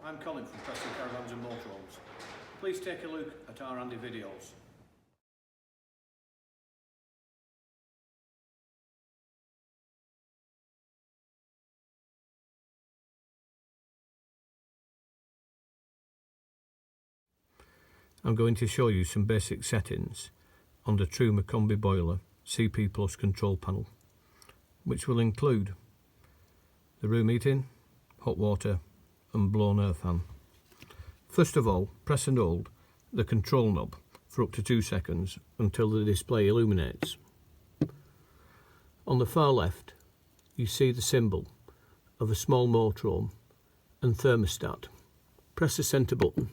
I'm Colin from Preston, Caravans and Motorhomes. Please take a look at our handy videos. I'm going to show you some basic settings on the Truma Combi boiler CP Plus control panel, which will include the room heating, hot water and blown air fan. First of all, press and hold the control knob for up to 2 seconds until the display illuminates. On the far left you see the symbol of a small motorhome and thermostat. Press the centre button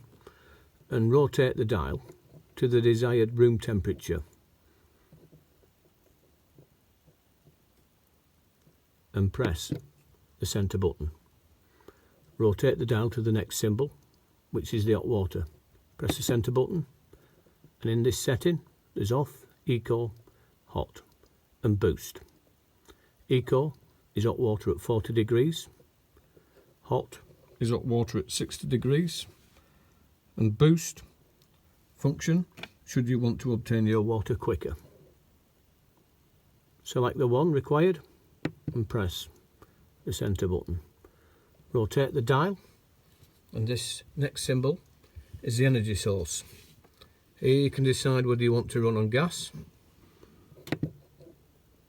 and rotate the dial to the desired room temperature and press the centre button. Rotate the dial to the next symbol, which is the hot water. Press the centre button, and in this setting there's off, eco, hot and boost. Eco is hot water at 40 degrees, hot is hot water at 60 degrees, and boost function should you want to obtain your water quicker. Select the one required and press the centre button. Rotate the dial, and this next symbol is the energy source. Here you can decide whether you want to run on gas,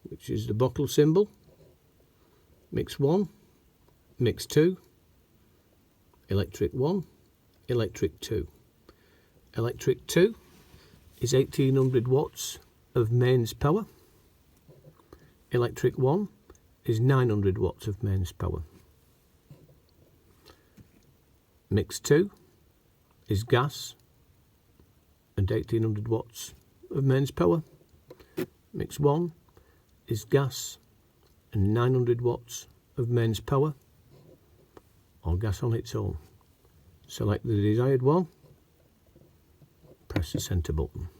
which is the bottle symbol, mix 1, mix 2, electric 1, electric 2. Electric 2 is 1800 watts of mains power. Electric 1 is 900 watts of mains power. Mix 2 is gas and 1800 watts of mains power. Mix 1 is gas and 900 watts of mains power, or gas on its own. Select the desired one, press the centre button.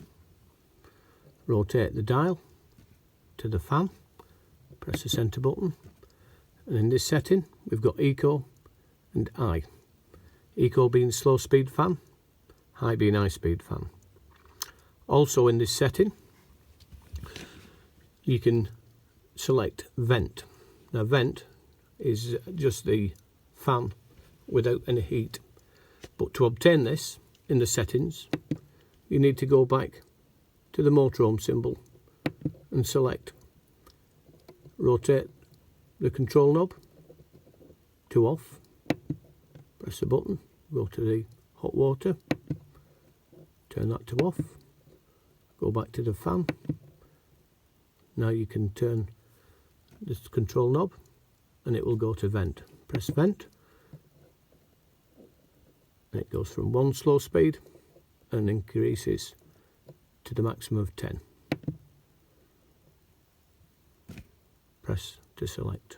Rotate the dial to the fan, press the centre button, and in this setting we've got Eco and I. Eco being slow speed fan, high being high speed fan. Also in this setting you can select vent. Now vent is just the fan without any heat, but to obtain this in the settings you need to go back to the motorhome symbol and select, rotate the control knob to off, press the button, go to the hot water, turn that to off, go back to the fan. Now you can turn this control knob and it will go to vent. Press vent and it goes from 1 slow speed and increases to the maximum of 10. Press to select.